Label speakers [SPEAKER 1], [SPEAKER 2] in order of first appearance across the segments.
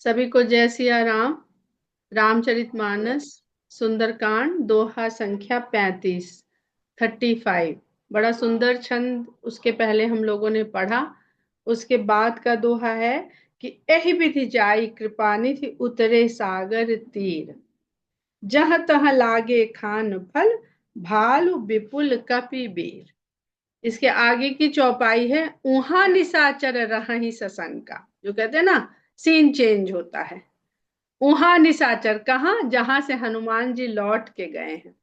[SPEAKER 1] सभी को जय सिया राम। रामचरितमानस सुंदरकांड दोहा संख्या 35। बड़ा सुंदर छंद उसके पहले हम लोगों ने पढ़ा। उसके बाद का दोहा है कि एहि विधि जाई कृपा निधि उतरे सागर तीर, जहाँ तहाँ लागे खान फल भालु विपुल कपि बीर। इसके आगे की चौपाई है, ऊहा निशाचर रहि सशंका। जो कहते हैं ना, सीन चेंज होता है। उहा निशाचर कहाँ, जहां से हनुमान जी लौट के गए हैं।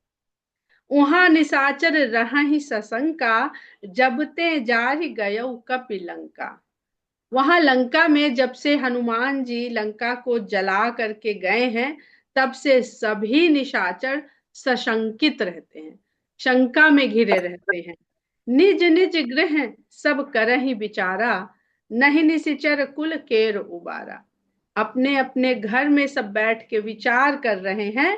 [SPEAKER 1] उहा निशाचर रहि सशंका, जब ते जाहि गयो कपि लंका। वहां लंका में जब से हनुमान जी लंका को जला करके गए हैं, तब से सभी निशाचर सशंकित रहते हैं, शंका में घिरे रहते हैं। निज निज गृह सब करहि विचारा, नहीं निशिचर कुल केर उबारा। अपने अपने घर में सब बैठ के विचार कर रहे हैं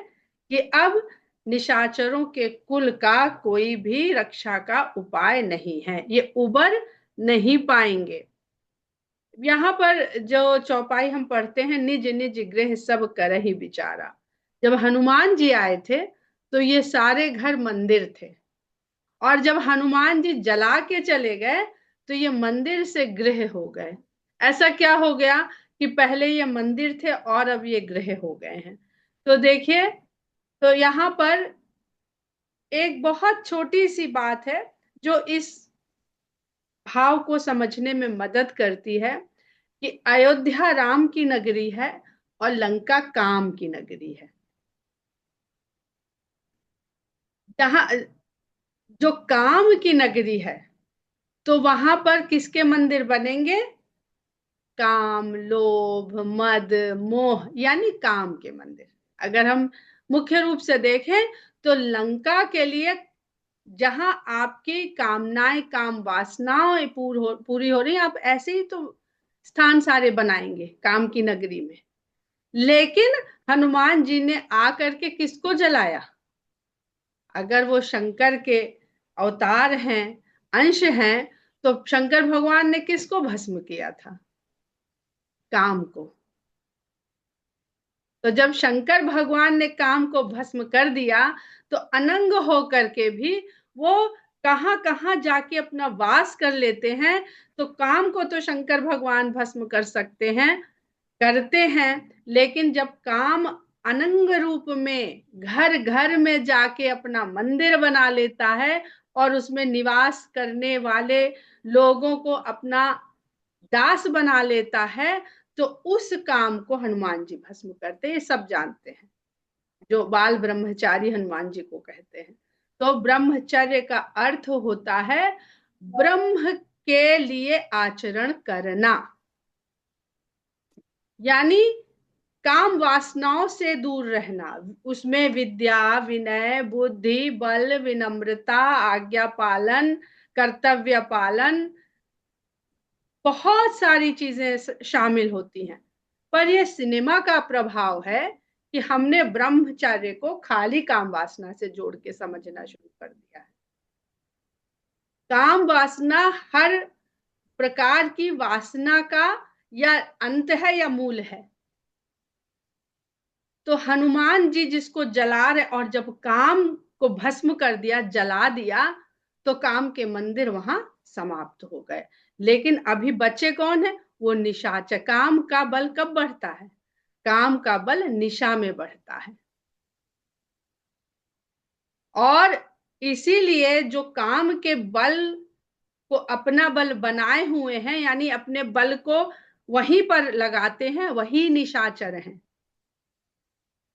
[SPEAKER 1] कि अब निशाचरों के कुल का कोई भी रक्षा का उपाय नहीं है, ये उबर नहीं पाएंगे। यहाँ पर जो चौपाई हम पढ़ते हैं, निज निज गृह सब करहि विचारा। जब हनुमान जी आए थे तो ये सारे घर मंदिर थे, और जब हनुमान जी जला के चले गए तो ये मंदिर से गृह हो गए। ऐसा क्या हो गया कि पहले ये मंदिर थे और अब ये गृह हो गए हैं। तो देखिए, तो यहाँ पर एक बहुत छोटी सी बात है जो इस भाव को समझने में मदद करती है कि अयोध्या राम की नगरी है और लंका काम की नगरी है। जहां जो काम की नगरी है, तो वहां पर किसके मंदिर बनेंगे? काम, लोभ, मद, मोह, यानी काम के मंदिर। अगर हम मुख्य रूप से देखें तो लंका के लिए, जहां आपकी कामनाएं, काम वासनाएं पूरी हो रही, आप ऐसे ही तो स्थान सारे बनाएंगे काम की नगरी में। लेकिन हनुमान जी ने आकर के किसको जलाया? अगर वो शंकर के अवतार हैं, अंश हैं, तो शंकर भगवान ने किसको भस्म किया था? काम को। तो जब शंकर भगवान ने काम को भस्म कर दिया, तो अनंग होकर के भी वो कहां कहां जाके अपना वास कर लेते हैं। तो काम को तो शंकर भगवान भस्म कर सकते हैं, करते हैं, लेकिन जब काम अनंग रूप में घर घर में जाके अपना मंदिर बना लेता है और उसमें निवास करने वाले लोगों को अपना दास बना लेता है, तो उस काम को हनुमान जी भस्म करते हैं। ये सब जानते हैं, जो बाल ब्रह्मचारी हनुमान जी को कहते हैं। तो ब्रह्मचर्य का अर्थ होता है ब्रह्म के लिए आचरण करना, यानी काम वासनाओं से दूर रहना। उसमें विद्या, विनय, बुद्धि, बल, विनम्रता, आज्ञा पालन, कर्तव्य पालन, बहुत सारी चीजें शामिल होती हैं। पर यह सिनेमा का प्रभाव है कि हमने ब्रह्मचर्य को खाली काम वासना से जोड़ के समझना शुरू कर दिया है। काम वासना हर प्रकार की वासना का या अंत है या मूल है। तो हनुमान जी जिसको जला रहे, और जब काम को भस्म कर दिया, जला दिया, तो काम के मंदिर वहां समाप्त हो गए। लेकिन अभी बचे कौन है? वो निशाचर। काम का बल कब बढ़ता है? काम का बल निशा में बढ़ता है। और इसीलिए जो काम के बल को अपना बल बनाए हुए हैं, यानी अपने बल को वहीं पर लगाते हैं, वही निशाचर हैं।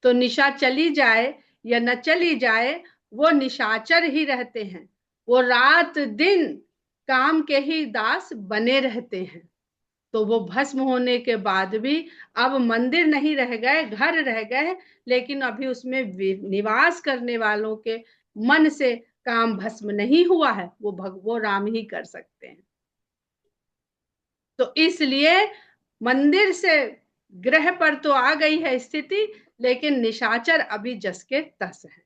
[SPEAKER 1] तो निशा चली जाए या न चली जाए, वो निशाचर ही रहते हैं। वो रात दिन काम के ही दास बने रहते हैं। तो वो भस्म होने के बाद भी अब मंदिर नहीं रह गए, घर रह गए, लेकिन अभी उसमें निवास करने वालों के मन से काम भस्म नहीं हुआ है। वो राम ही कर सकते हैं। तो इसलिए मंदिर से ग्रह पर तो आ गई है स्थिति, लेकिन निशाचर अभी जस के तस है,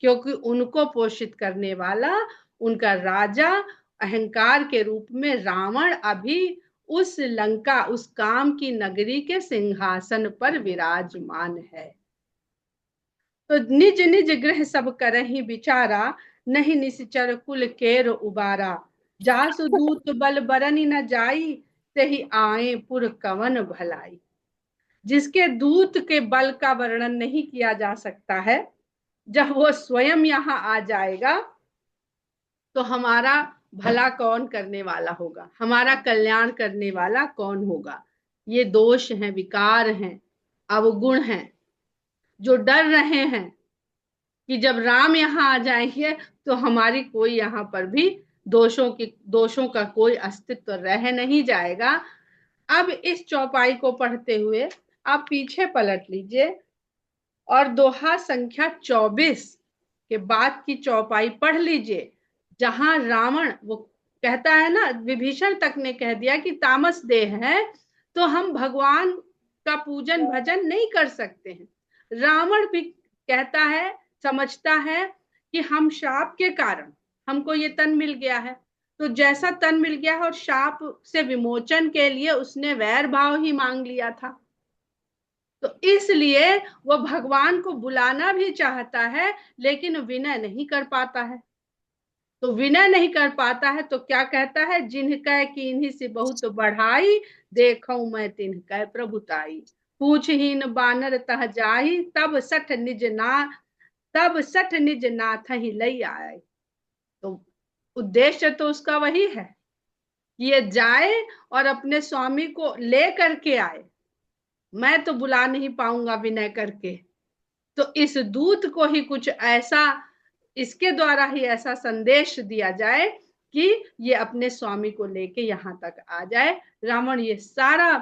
[SPEAKER 1] क्योंकि उनको पोषित करने वाला उनका राजा, अहंकार के रूप में रावण, अभी उस लंका, उस काम की नगरी के सिंहासन पर विराजमान है। तो निज निज गृह सब करहि विचारा, नहीं निश्चर कुल केर उबारा। जासु दूत बल बरनि न जाई, तेहि आए पुर कवन भलाई। जिसके दूत के बल का वर्णन नहीं किया जा सकता है, जब वो स्वयं यहाँ आ जाएगा तो हमारा भला कौन करने वाला होगा, हमारा कल्याण करने वाला कौन होगा। ये दोष हैं, विकार हैं, अवगुण हैं, जो डर रहे हैं कि जब राम यहाँ आ जाएंगे तो हमारी कोई यहाँ पर भी दोषों का कोई अस्तित्व रह नहीं जाएगा। अब इस चौपाई को पढ़ते हुए आप पीछे पलट लीजिए और दोहा संख्या 24 के बाद की चौपाई पढ़ लीजिए, जहां रावण वो कहता है ना, विभीषण तक ने कह दिया कि तामस देह है तो हम भगवान का पूजन भजन नहीं कर सकते हैं। रावण भी कहता है, समझता है कि हम शाप के कारण हमको ये तन मिल गया है, तो जैसा तन मिल गया है और शाप से विमोचन के लिए उसने वैर भाव ही मांग लिया था, तो इसलिए वो भगवान को बुलाना भी चाहता है लेकिन विनय नहीं कर पाता है। तो विनय नहीं कर पाता है तो क्या कहता है, जिनकै कीन्ही से बहुत बढ़ाई, देखऊं मैं तिनकै प्रभुताई। पूछहीन बानर तह जाहि, तब सठ निज नाथ ही लई आए। तो उद्देश्य तो उसका वही है कि ये जाए और अपने स्वामी को ले करके आए। मैं तो बुला नहीं पाऊंगा विनय करके, तो इस दूत को ही कुछ ऐसा, इसके द्वारा ही ऐसा संदेश दिया जाए कि ये अपने स्वामी को लेके यहाँ तक आ जाए। रावण ये सारा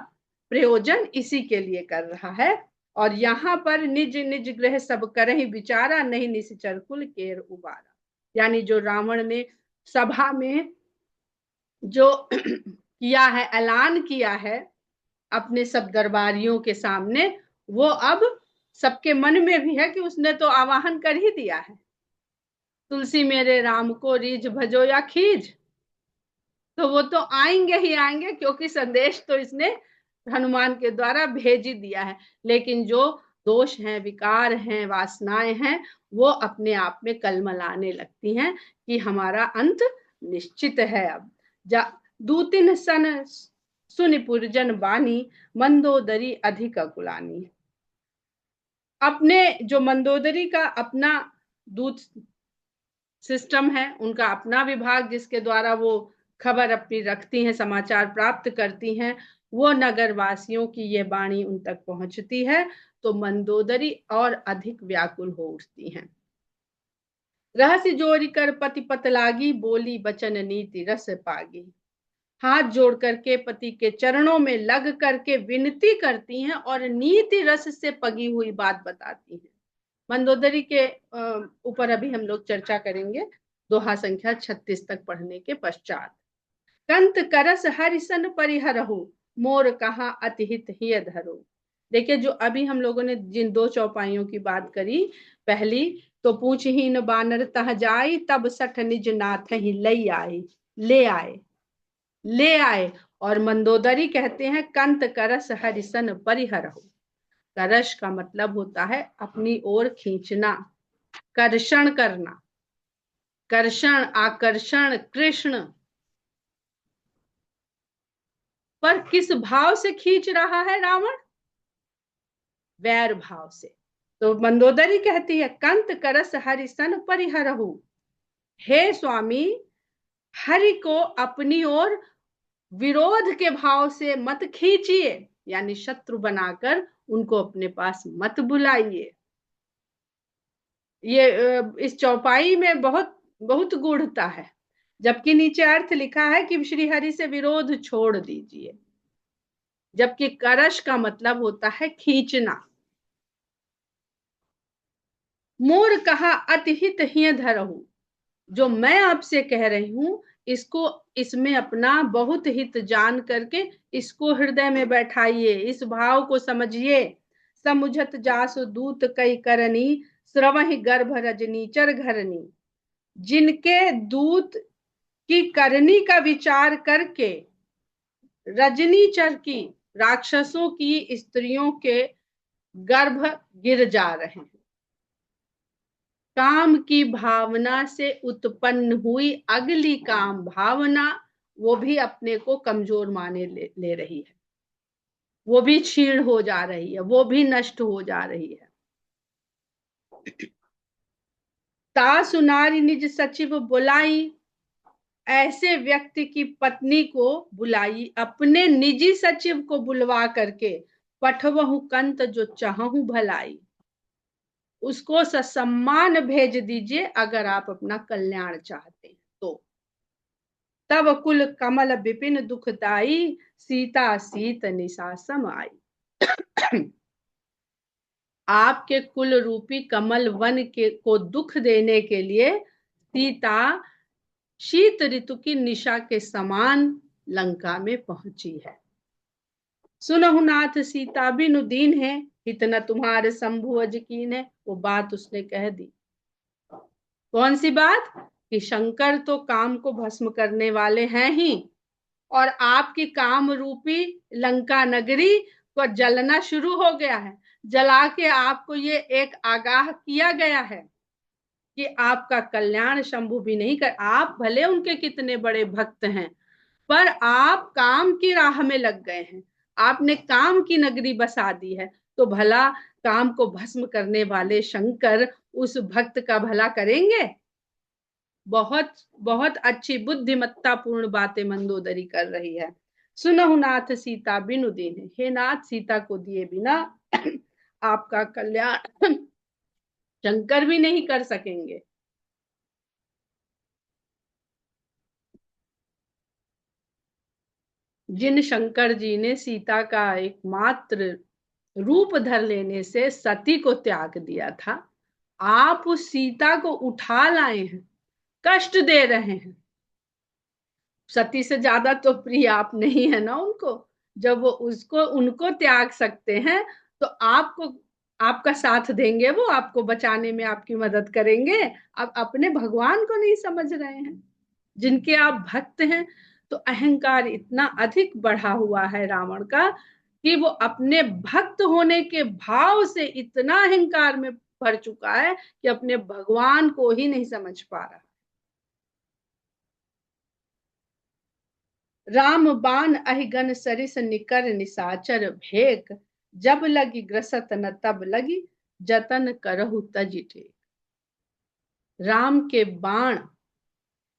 [SPEAKER 1] प्रयोजन इसी के लिए कर रहा है। और यहाँ पर निज निज गृह सब करहि विचारा, नहीं निश्चर कुल केर उबारा। यानी जो रावण ने सभा में जो किया है, ऐलान किया है अपने सब दरबारियों के सामने, वो अब सबके मन में भी है कि उसने तो आवाहन कर ही दिया है, तुलसी मेरे राम को रीझ भजो या खीज। तो वो तो आएंगे ही आएंगे, क्योंकि संदेश तो इसने हनुमान के द्वारा भेज ही दिया है। लेकिन जो दोष हैं, विकार हैं, वासनाएं हैं, वो अपने आप में कलमलाने लगती हैं कि हमारा अंत निश्चित है। अब दूतिन सन सुनि पुरजन बानी, मंदोदरी अधिक अकुलानी। अपने जो मंदोदरी का अपना दूत सिस्टम है, उनका अपना विभाग जिसके द्वारा वो खबर अपनी रखती हैं, समाचार प्राप्त करती हैं, वो नगर वासियों की ये वाणी उन तक पहुंचती है तो मंदोदरी और अधिक व्याकुल हो उठती हैं। रहस्य जोरी कर पति पत लागी, बोली बचन नीति रस पागी। हाथ जोड़ करके पति के चरणों में लग करके विनती करती हैं और नीति रस से पगी हुई बात बताती हैं। मंदोदरी के ऊपर अभी हम लोग चर्चा करेंगे दोहा संख्या 36 तक पढ़ने के पश्चात। कंत करस हरिसन परिहरहु, मोर कहा अतिहित ही धरो। देखिए, जो अभी हम लोगों ने जिन दो चौपाइयों की बात करी, पहली तो पूछहीन बानर तह जाई, तब सठ निज नाथ ही लई आए, ले आए, ले आए। और मंदोदरी कहते हैं कंत करस हरिसन परिहरहु। करश का मतलब होता है अपनी ओर खींचना, कर्षण करना, कर्षण, आकर्षण, कृष्ण। पर किस भाव से खींच रहा है रावण? वैर भाव से। तो मंदोदरी कहती है कंत करस हरिसन परिहरहु, हे स्वामी, हरि को अपनी ओर विरोध के भाव से मत खींचिए, यानी शत्रु बनाकर उनको अपने पास मत बुलाइए। ये इस चौपाई में बहुत बहुत गूढ़ता है, जबकि नीचे अर्थ लिखा है कि श्री हरि से विरोध छोड़ दीजिए, जबकि करश का मतलब होता है खींचना। मोर कहा अतिहित ही धरहु, जो मैं आपसे कह रही हूं इसको, इसमें अपना बहुत हित जान करके इसको हृदय में बैठाइए, इस भाव को समझिए। समुझत जासु दूत कई करनी, श्रवहि गर्भ रजनीचर घरनी। जिनके दूत की करनी का विचार करके रजनीचर की राक्षसों की स्त्रियों के गर्भ गिर जा रहे हैं। काम की भावना से उत्पन्न हुई अगली काम भावना वो भी अपने को कमजोर माने ले रही है, वो भी क्षीण हो जा रही है, वो भी नष्ट हो जा रही है। ता सुनारी निज सचिव बुलाई, ऐसे व्यक्ति की पत्नी को बुलाई, अपने निजी सचिव को बुलवा करके पठवहु कंत जो चाहूं भलाई, उसको ससम्मान भेज दीजिए अगर आप अपना कल्याण चाहते हैं तो। तब कुल कमल विपिन दुखदाई, सीता सीत निशा सम आई। आपके कुल रूपी कमल वन के को दुख देने के लिए सीता शीत ऋतु की निशा के समान लंका में पहुंची है। सुनहु नाथ सीता बिनु दीन है, इतना तुम्हारे शंभु अज कीन है। वो बात उसने कह दी। कौन सी बात? कि शंकर तो काम को भस्म करने वाले हैं ही, और आपकी काम रूपी लंका नगरी को जलना शुरू हो गया है। जला के आपको ये एक आगाह किया गया है कि आपका कल्याण शंभु भी नहीं कर। आप भले उनके कितने बड़े भक्त हैं, पर आप काम की राह में लग गए हैं, आपने काम की नगरी बसा दी है, तो भला काम को भस्म करने वाले शंकर उस भक्त का भला करेंगे? बहुत बहुत अच्छी बुद्धिमत्ता पूर्ण बातें मंदोदरी कर रही है। सुनहु नाथ सीता बिनु दीन, हे नाथ सीता को दिए बिना आपका कल्याण शंकर भी नहीं कर सकेंगे। जिन शंकर जी ने सीता का एकमात्र रूप धर लेने से सती को त्याग दिया था, आप उस सीता को उठा लाए हैं, कष्ट दे रहे हैं। सती से ज्यादा तो प्रिय आप नहीं है ना उनको। जब वो उसको उनको त्याग सकते हैं तो आपको, आपका साथ देंगे, वो आपको बचाने में आपकी मदद करेंगे। आप अपने भगवान को नहीं समझ रहे हैं जिनके आप भक्त हैं। तो अहंकार इतना अधिक बढ़ा हुआ है रावण का कि वो अपने भक्त होने के भाव से इतना अहंकार में भर चुका है कि अपने भगवान को ही नहीं समझ पा रहा। राम बाण अहिगन सरिस निकर निसाचर भेक, जब लगी ग्रसत न तब लगी जतन करहु तज टेक। राम के बाण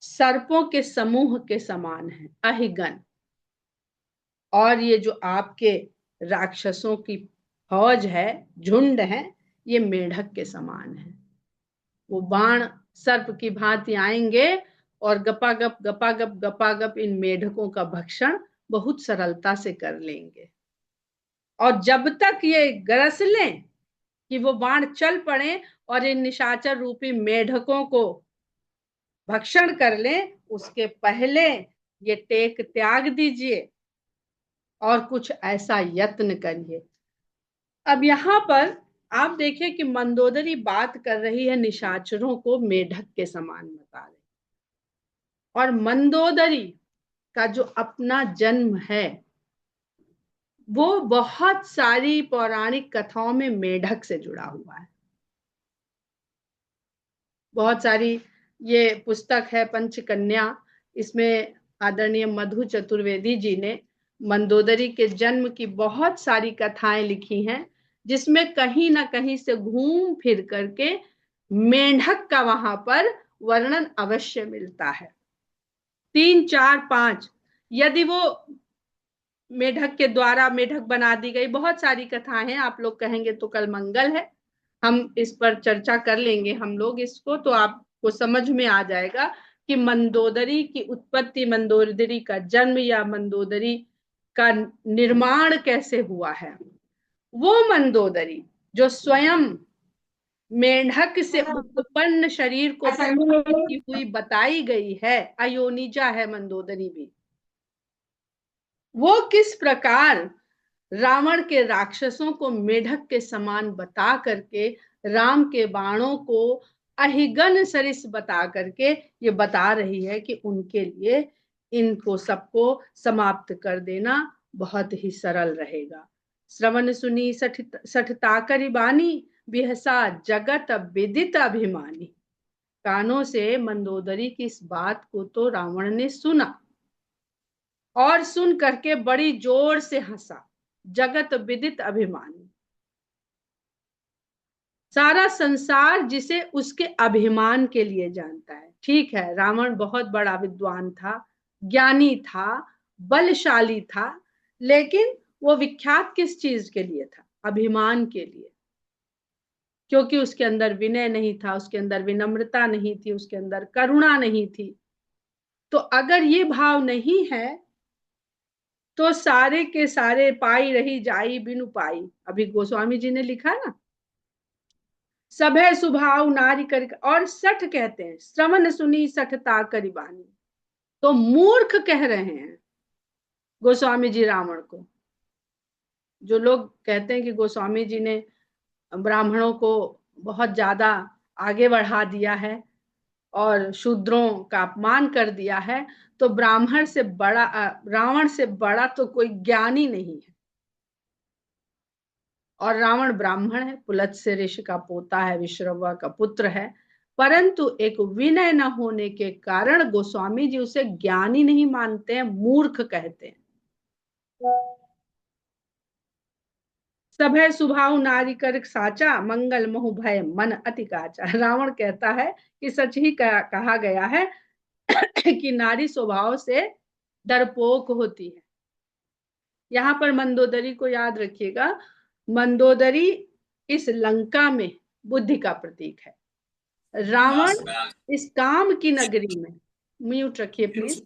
[SPEAKER 1] सर्पों के समूह के समान है, अहिगन। और ये जो आपके राक्षसों की फौज है, झुंड है, ये मेढक के समान है। वो बाण सर्प की भांति आएंगे और गपागप इन मेढकों का भक्षण बहुत सरलता से कर लेंगे। और जब तक ये गरज लें कि वो बाण चल पड़े और इन निशाचर रूपी मेढकों को भक्षण कर लें, उसके पहले ये टेक त्याग दीजिए और कुछ ऐसा यत्न करिए। अब यहाँ पर आप देखिए कि मंदोदरी बात कर रही है निशाचरों को मेढक के समान बता रही, और मंदोदरी का जो अपना जन्म है वो बहुत सारी पौराणिक कथाओं में मेढक से जुड़ा हुआ है। बहुत सारी, ये पुस्तक है पंचकन्या, इसमें आदरणीय मधु चतुर्वेदी जी ने मंदोदरी के जन्म की बहुत सारी कथाएं लिखी हैं, जिसमें कहीं ना कहीं से घूम फिर करके मेंढक का वहां पर वर्णन अवश्य मिलता है। 3, 4, 5, यदि वो मेढक के द्वारा मेढक बना दी गई, बहुत सारी कथाएं हैं। आप लोग कहेंगे तो कल मंगल है, हम इस पर चर्चा कर लेंगे हम लोग इसको, तो आपको समझ में आ जाएगा कि मंदोदरी की उत्पत्ति, मंदोदरी का जन्म या मंदोदरी का निर्माण कैसे हुआ है। वो मंदोदरी जो स्वयं मेंढक से उत्पन्न शरीर को की हुई बताई गई है, अयोनिजा है मंदोदरी भी, वो किस प्रकार रावण के राक्षसों को मेढक के समान बता करके राम के बाणों को अहिगन सरिस बता करके ये बता रही है कि उनके लिए इनको सबको समाप्त कर देना बहुत ही सरल रहेगा। श्रवण सुनी सठता करी बानी, बिहसा जगत विदित अभिमानी। कानों से मंदोदरी की इस बात को तो रावण ने सुना और सुन करके बड़ी जोर से हंसा। जगत विदित अभिमानी, सारा संसार जिसे उसके अभिमान के लिए जानता है। ठीक है, रावण बहुत बड़ा विद्वान था, ज्ञानी था, बलशाली था, लेकिन वो विख्यात किस चीज के लिए था? अभिमान के लिए। क्योंकि उसके अंदर विनय नहीं था, उसके अंदर विनम्रता नहीं थी, उसके अंदर करुणा नहीं थी। तो अगर ये भाव नहीं है तो सारे के सारे पाई रही जाई बिनु पाई। अभी गोस्वामी जी ने लिखा ना, सभे सुभाव नारी कर, और सठ कहते हैं, श्रवण सुनी सठता करिबानी। तो मूर्ख कह रहे हैं गोस्वामी जी रावण को। जो लोग कहते हैं कि गोस्वामी जी ने ब्राह्मणों को बहुत ज्यादा आगे बढ़ा दिया है और शूद्रों का अपमान कर दिया है, तो ब्राह्मण से बड़ा, रावण से बड़ा तो कोई ज्ञानी नहीं है। और रावण ब्राह्मण है, पुलत्स्य ऋषि का पोता है, विश्रवा का पुत्र है, परंतु एक विनय न होने के कारण गोस्वामी जी उसे ज्ञानी नहीं मानते हैं, मूर्ख कहते हैं। सभय सुभाव नारी कर साचा, मंगल मोह भय मन अति काचा। रावण कहता है कि सच ही कहा गया है कि नारी स्वभाव से डरपोक होती है। यहाँ पर मंदोदरी को याद रखिएगा, मंदोदरी इस लंका में बुद्धि का प्रतीक है। रावण इस काम की नगरी में, म्यूट रखिए प्लीज,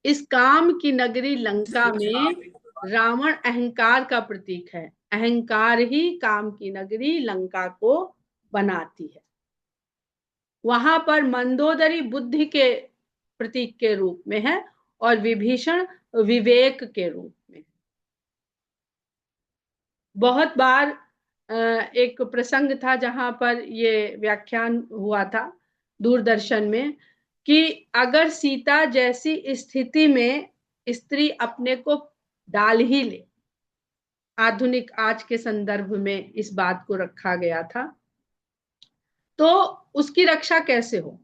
[SPEAKER 1] इस काम की नगरी लंका में रावण अहंकार का प्रतीक है। अहंकार ही काम की नगरी लंका को बनाती है। वहां पर मंदोदरी बुद्धि के प्रतीक के रूप में है और विभीषण विवेक के रूप में। बहुत बार एक प्रसंग था जहां पर ये व्याख्यान हुआ था दूरदर्शन में, कि अगर सीता जैसी स्थिति में स्त्री अपने को डाल ही ले, आधुनिक आज के संदर्भ में इस बात को रखा गया था, तो उसकी रक्षा कैसे हो?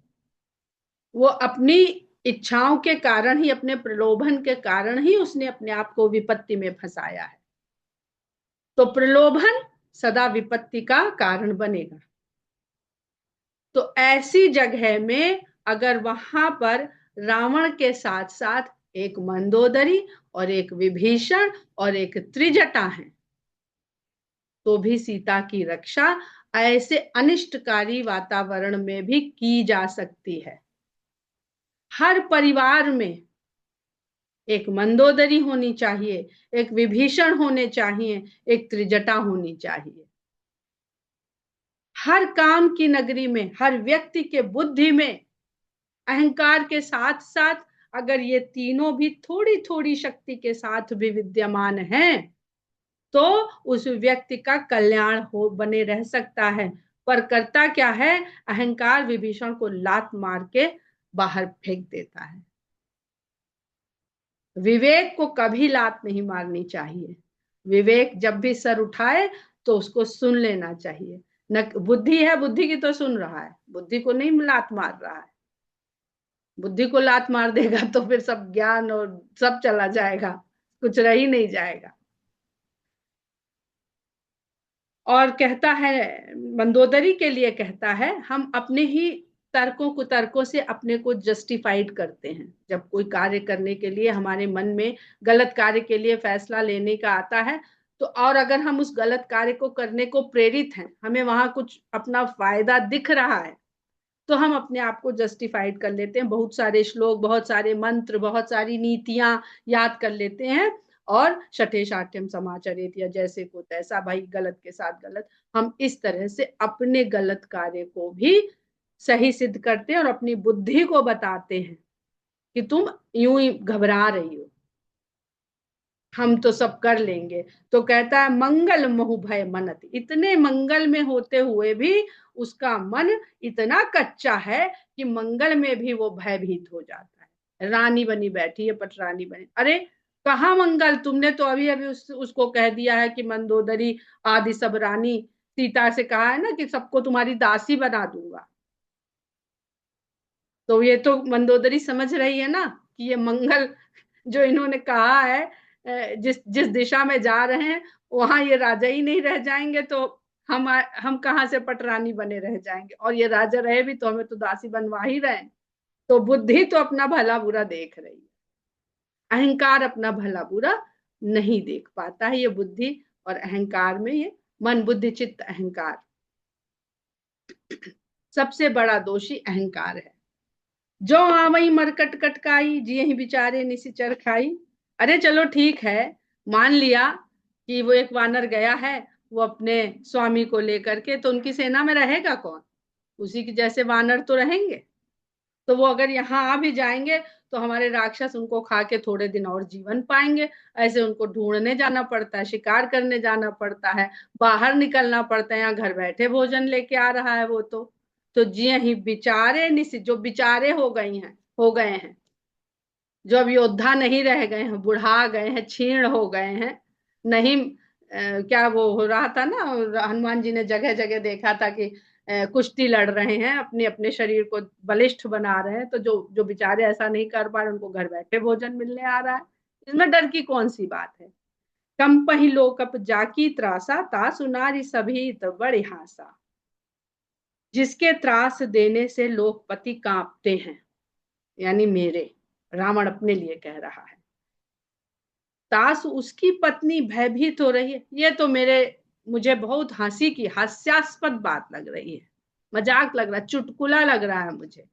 [SPEAKER 1] वो अपनी इच्छाओं के कारण ही, अपने प्रलोभन के कारण ही उसने अपने आप को विपत्ति में फंसाया है। तो प्रलोभन सदा विपत्ति का कारण बनेगा। तो ऐसी जगह में अगर वहां पर रावण के साथ साथ एक मंदोदरी और एक विभीषण और एक त्रिजटा है, तो भी सीता की रक्षा ऐसे अनिष्टकारी वातावरण में भी की जा सकती है। हर परिवार में एक मंदोदरी होनी चाहिए, एक विभीषण होने चाहिए, एक त्रिजटा होनी चाहिए। हर काम की नगरी में, हर व्यक्ति के बुद्धि में अहंकार के साथ साथ अगर ये तीनों भी थोड़ी थोड़ी शक्ति के साथ भी विद्यमान हैं, तो उस व्यक्ति का कल्याण हो बने रह सकता है। पर करता क्या है? अहंकार विभीषण को लात मार के बाहर फेंक देता है। विवेक को कभी लात नहीं मारनी चाहिए। विवेक जब भी सर उठाए तो उसको सुन लेना चाहिए। न बुद्धि है, बुद्धि की तो सुन रहा है, बुद्धि को नहीं लात मार रहा है। बुद्धि को लात मार देगा तो फिर सब ज्ञान और सब चला जाएगा, कुछ रह ही नहीं जाएगा। और कहता है, मंदोदरी के लिए कहता है, हम अपने ही तर्कों कुतर्कों से अपने को जस्टिफाइड करते हैं। जब कोई कार्य करने के लिए हमारे मन में गलत कार्य के लिए फैसला लेने का आता है, तो और अगर हम उस गलत कार्य को करने को प्रेरित हैं, हमें वहां कुछ अपना फायदा दिख रहा है, तो हम अपने आप को जस्टिफाइड कर लेते हैं। बहुत सारे श्लोक, बहुत सारे मंत्र, बहुत सारी नीतियां याद कर लेते हैं और शठे शाठ्यम समाचरित, या जैसे को तैसा, भाई गलत के साथ गलत। हम इस तरह से अपने गलत कार्य को भी सही सिद्ध करते हैं और अपनी बुद्धि को बताते हैं कि तुम यूं ही घबरा रही हो, हम तो सब कर लेंगे। तो कहता है मंगल मोह भय मनत, इतने मंगल में होते हुए भी उसका मन इतना कच्चा है कि मंगल में भी वो भयभीत हो जाता है। रानी बनी बैठी है, पटरानी बनी। अरे कहाँ मंगल, तुमने तो अभी अभी उसको कह दिया है कि मंदोदरी आदि सब रानी, सीता से कहा है ना कि सबको तुम्हारी दासी बना दूंगा। तो ये तो मंदोदरी समझ रही है ना कि ये मंगल जो इन्होंने कहा है, जिस जिस दिशा में जा रहे हैं वहां ये राजा ही नहीं रह जाएंगे, तो हम कहाँ से पटरानी बने रह जाएंगे, और ये राजा रहे भी तो हमें तो दासी बनवा ही रहे हैं। तो बुद्धि तो अपना भला बुरा देख रही है, अहंकार अपना भला बुरा नहीं देख पाता है। ये बुद्धि और अहंकार में, ये मन बुद्धि चित्त अहंकार, सबसे बड़ा दोषी अहंकार है। जो आवई मरकट कटकाई, जिये ही बिचारे निशिचर खाई। अरे चलो ठीक है, मान लिया कि वो एक वानर गया है, वो अपने स्वामी को लेकर के, तो उनकी सेना में रहेगा कौन? उसी के जैसे वानर तो रहेंगे। तो वो अगर यहाँ आ भी जाएंगे तो हमारे राक्षस उनको खा के थोड़े दिन और जीवन पाएंगे। ऐसे उनको ढूंढने जाना पड़ता है, शिकार करने जाना पड़ता है, बाहर निकलना पड़ता है। यहाँ घर बैठे भोजन लेके आ रहा है वो तो जी ही बेचारे जो बेचारे हो गए हैं, जो अब योद्धा नहीं रह गए हैं, बुढ़ा गए हैं, क्षीण हो गए हैं, नहीं क्या वो हो रहा था ना, हनुमान जी ने जगह जगह देखा था कि कुश्ती लड़ रहे हैं, अपने अपने शरीर को बलिष्ठ बना रहे हैं। तो जो जो बेचारे ऐसा नहीं कर पा रहे, उनको घर बैठे भोजन मिलने आ रहा है। इसमें डर की कौन सी बात है? कम पही लोकप जाकी त्रासा, ता सुनारी सभी तो बड़े हासा। जिसके त्रास देने से लोकपति कांपते हैं, यानी मेरे रावण अपने लिए कह रहा है, तास उसकी पत्नी भयभीत हो रही है। ये तो मुझे बहुत हंसी की हास्यास्पद बात लग रही है, मजाक लग रहा है, चुटकुला लग रहा है मुझे,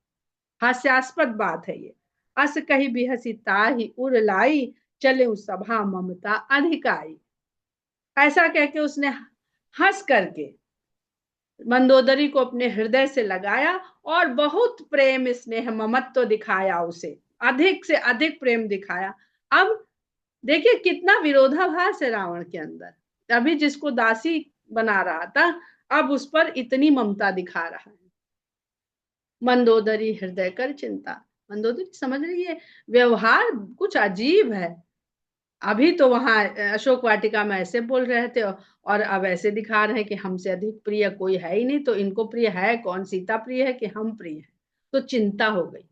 [SPEAKER 1] हास्यास्पद बात है ये। अस कही भी हसी ताही उर लाई, चले उस सभा ममता अधिकाई। ऐसा कह के उसने हंस करके मंदोदरी को अपने हृदय से लगाया और बहुत प्रेम स्नेह ममत्व तो दिखाया उसे, अधिक से अधिक प्रेम दिखाया। अब देखिए कितना विरोधाभास है रावण के अंदर। अभी जिसको दासी बना रहा था, अब उस पर इतनी ममता दिखा रहा है। मंदोदरी हृदय कर चिंता, मंदोदरी समझ रही है व्यवहार कुछ अजीब है। अभी तो वहां अशोक वाटिका में ऐसे बोल रहे थे, और अब ऐसे दिखा रहे हैं कि हमसे अधिक प्रिय कोई है ही नहीं, तो इनको प्रिय है कौन? सीता प्रिय है कि हम प्रिय है? तो चिंता हो गई।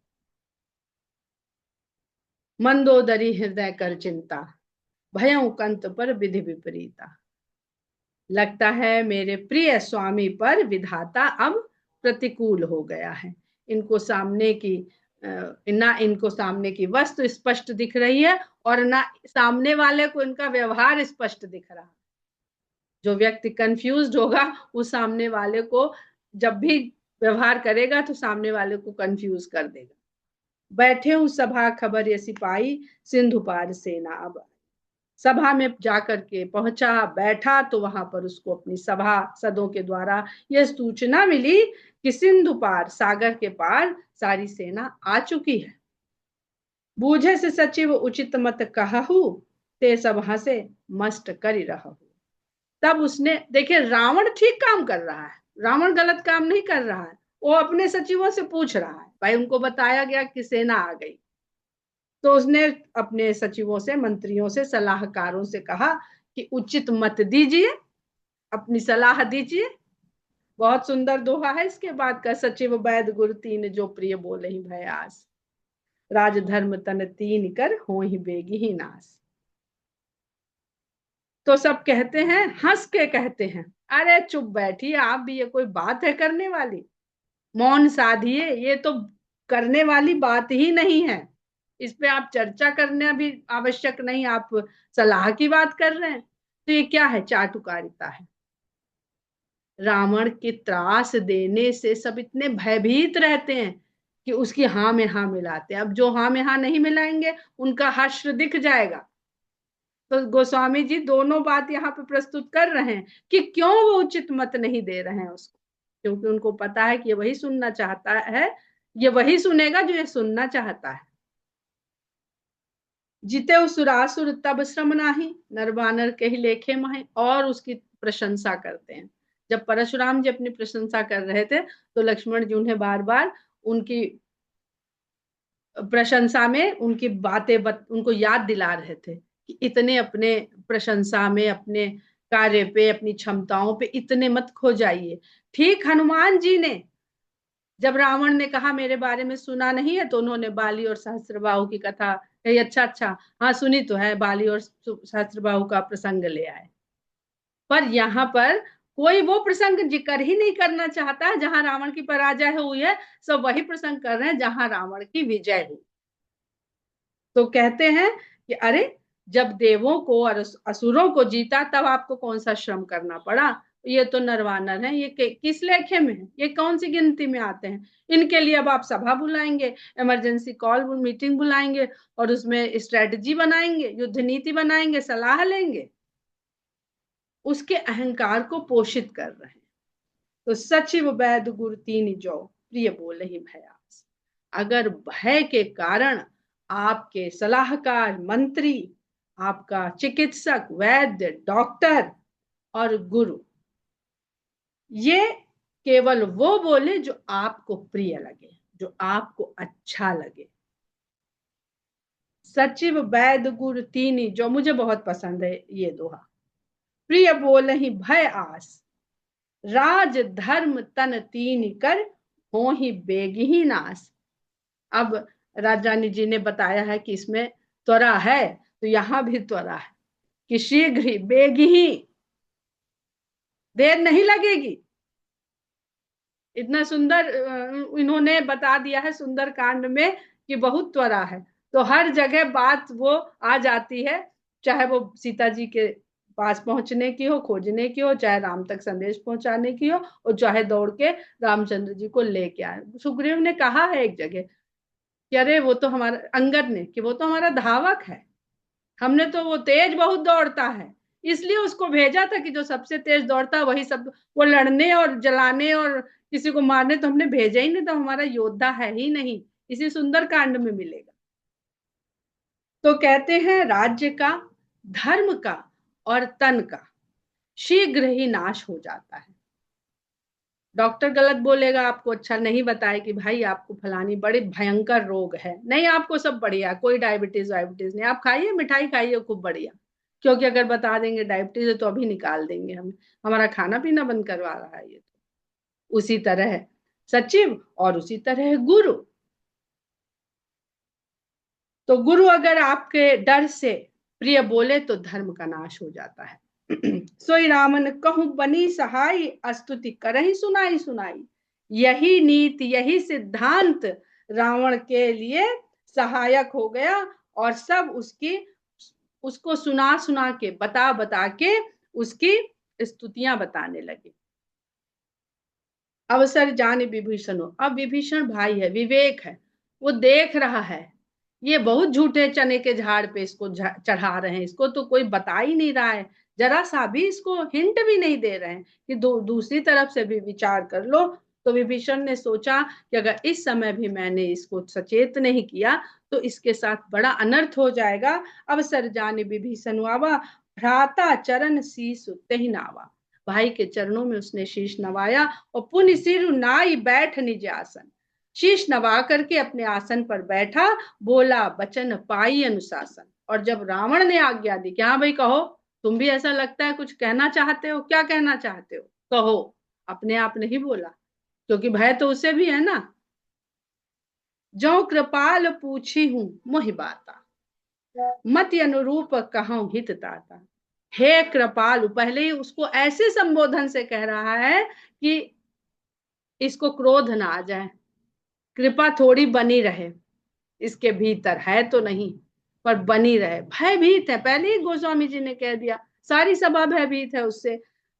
[SPEAKER 1] मंदोदरी हृदय कर चिंता, भयं कंत पर विधि विपरीता। लगता है मेरे प्रिय स्वामी पर विधाता अब प्रतिकूल हो गया है। इनको सामने की ना इनको सामने की वस्तु स्पष्ट दिख रही है, और ना सामने वाले को इनका व्यवहार स्पष्ट दिख रहा है। जो व्यक्ति कंफ्यूज्ड होगा वो सामने वाले को जब भी व्यवहार करेगा तो सामने वाले को कंफ्यूज कर देगा। बैठे हूं सभा खबर ये सिपाही, सिंधु पार सेना अब। सभा में जाकर के पहुंचा, बैठा, तो वहां पर उसको अपनी सभा सदों के द्वारा यह सूचना मिली कि सिंधु पार, सागर के पार सारी सेना आ चुकी है। बूझे से सचिव उचित मत कहू, ते सब हंसे मस्त करी रहू। तब उसने देखिए रावण ठीक काम कर रहा है, रावण गलत काम नहीं कर रहा है। वो अपने सचिवों से पूछ रहा है, भाई उनको बताया गया कि सेना आ गई, तो उसने अपने सचिवों से, मंत्रियों से, सलाहकारों से कहा कि उचित मत दीजिए, अपनी सलाह दीजिए। बहुत सुंदर दोहा है इसके बाद का, सचिव वैद गुरु तीन जो प्रिय बोले ही भयास, राजधर्म तन तीन कर हो ही बेगी ही नाश। तो सब कहते हैं, हंस के कहते हैं, अरे चुप बैठिए आप भी, ये कोई बात है करने वाली? मौन साधिए, ये तो करने वाली बात ही नहीं है। इस पे आप चर्चा करना भी आवश्यक नहीं, आप सलाह की बात कर रहे हैं। तो ये क्या है? चाटुकारिता है। रावण के त्रास देने से सब इतने भयभीत रहते हैं कि उसकी हाँ में हाँ मिलाते हैं। अब जो हाँ में हाँ नहीं मिलाएंगे उनका हश्र दिख जाएगा। तो गोस्वामी जी दोनों बात यहाँ पे प्रस्तुत कर रहे हैं कि क्यों वो उचित मत नहीं दे रहे हैं उसको, क्योंकि उनको पता है कि ये वही सुनना चाहता है, ये वही सुनेगा जो ये सुनना चाहता है। जिते सुरासुर तब श्रम नाही, नर बानर के ही लेखे माहे, और उसकी प्रशंसा करते हैं। जब परशुराम जी अपनी प्रशंसा कर रहे थे तो लक्ष्मण जी उन्हें बार बार उनकी प्रशंसा में उनकी उनको याद दिला रहे थे कि इतने अपने प्रशंसा में, अपने कार्य पे, अपनी क्षमताओं पे इतने मत खो जाइए। ठीक हनुमान जी ने जब रावण ने कहा मेरे बारे में सुना नहीं है, तो उन्होंने बाली और सहस्त्रबाहु की कथा कही। अच्छा अच्छा, हाँ सुनी तो है, बाली और सहस्त्रबाहु का प्रसंग ले आए। पर यहाँ पर कोई वो प्रसंग जिक्र ही नहीं करना चाहता जहां रावण की पराजय हुई है। सब वही प्रसंग कर रहे हैं जहां रावण की विजय हुई। तो कहते हैं कि अरे, जब देवों को और असुरों को जीता, तब आपको कौन सा श्रम करना पड़ा? ये तो नरवानर है, ये किस लेखे में है, ये कौन सी गिनती में आते हैं? इनके लिए अब आप सभा बुलाएंगे, इमरजेंसी कॉल मीटिंग बुलाएंगे, और उसमें स्ट्रेटजी बनाएंगे, युद्ध नीति बनाएंगे, सलाह लेंगे। उसके अहंकार को पोषित कर रहे हैं। तो सचिव वैद गुरु तीन जो, प्रिय बोले ही भयास। अगर भय के कारण आपके सलाहकार, मंत्री, आपका चिकित्सक, वैद्य, डॉक्टर और गुरु, ये केवल वो बोले जो आपको प्रिय लगे, जो आपको अच्छा लगे। सचिव वैद गुरु तीन जो, मुझे बहुत पसंद है ये दोहा। प्रिय बोले ही भय आस, राज धर्म तन तीन कर, हो ही बेगी नाश। अब राजानी जी ने बताया है कि इसमें त्वरा है, तो यहां भी त्वरा है कि शीघ्र ही, बेगी ही, देर नहीं लगेगी। इतना सुंदर इन्होंने बता दिया है सुंदर कांड में कि बहुत त्वरा है। तो हर जगह बात वो आ जाती है, चाहे वो सीता जी के पास पहुंचने की हो, खोजने की हो, चाहे राम तक संदेश पहुंचाने की हो, और चाहे दौड़ के रामचंद्र जी को लेके आए। सुग्रीव ने कहा है एक जगह कि अरे वो तो हमारा, अंगद ने, कि वो तो हमारा धावक है, हमने तो, वो तेज बहुत दौड़ता है, इसलिए उसको भेजा था कि जो सबसे तेज दौड़ता है वही सब, वो लड़ने और जलाने और किसी को मारने तो हमने भेजा ही नहीं, तो हमारा योद्धा है ही नहीं। इसी सुंदर कांड में मिलेगा। तो कहते हैं राज्य का, धर्म का और तन का शीघ्र ही नाश हो जाता है। डॉक्टर गलत बोलेगा, आपको अच्छा नहीं बताए कि भाई आपको फलानी बड़ी भयंकर रोग है, नहीं, आपको सब बढ़िया, कोई डायबिटीज वायबिटीज नहीं, आप खाइए, मिठाई खाइए खूब बढ़िया। क्योंकि अगर बता देंगे डायबिटीज है तो अभी निकाल देंगे हमें, हमारा खाना पीना बंद करवा रहा है ये तो। उसी तरह है सचिव, और उसी तरह है गुरु। तो गुरु अगर आपके डर से प्रिय बोले तो धर्म का नाश हो जाता है। सोई रामन कहूं बनी सहाय, स्तुति करही सुनाई सुनाई। यही नीति, यही सिद्धांत रावण के लिए सहायक हो गया, और सब उसको सुना सुना के, बता बता के उसकी स्तुतियां बताने लगे। अवसर जाने विभीषण हो, अब विभीषण भाई है, विवेक है, वो देख रहा है ये बहुत झूठे चने के झाड़ पे इसको चढ़ा रहे हैं, इसको तो कोई बता ही नहीं रहा है, जरा सा भी इसको हिंट भी नहीं दे रहे हैं कि दूसरी तरफ से भी विचार कर लो। तो विभीषण ने सोचा कि अगर इस समय भी मैंने इसको सचेत नहीं किया तो इसके साथ बड़ा अनर्थ हो जाएगा। अवसर जाने विभीषण आवा, भ्राता चरण शीस तेहि नावा। भाई के चरणों में उसने शीश नवाया, और पुनि सिर नाई बैठ निज आसन। शीश नवा करके अपने आसन पर बैठा, बोला बचन पाई अनुशासन। और जब रावण ने आज्ञा दी कि हाँ भाई कहो, तुम भी ऐसा लगता है कुछ कहना चाहते हो, क्या कहना चाहते हो, कहो, अपने आप नहीं बोला, क्योंकि भय तो उसे भी है ना। जो कृपाल पूछी हूं मोहि बाता, मति अनुरूप कहूं हित ताता। हे कृपालु, पहले ही उसको ऐसे संबोधन से कह रहा है कि इसको क्रोध ना आ जाए, कृपा थोड़ी बनी रहे इसके भीतर, है तो नहीं पर बनी रहे। भयभीत है, पहले ही गोस्वामी जी ने कह दिया, सारी सभा भयभीत है उससे।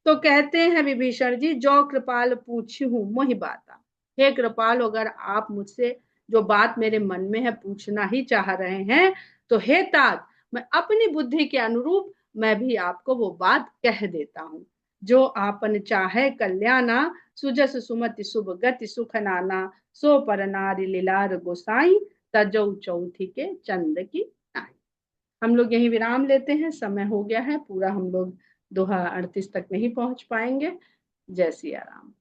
[SPEAKER 1] तो कहते हैं विभीषण जी, जो कृपाल पूछी हूं मोहि बाता। हे कृपाल, अगर आप मुझसे जो बात मेरे मन में है पूछना ही चाह रहे हैं, तो हे तात, मैं अपनी बुद्धि के अनुरूप मैं भी आपको वो बात कह देता हूं। जो आपन चाहे कल्याणा, सुजस सुमति शुभ गति सुख नाना। सो पर नारी लीलार गोसाई, तजौ चौथी के चंद की नाई। हम लोग यही विराम लेते हैं, समय हो गया है पूरा, हम लोग दोहा 38 तक नहीं पहुंच पाएंगे। जय सिया राम।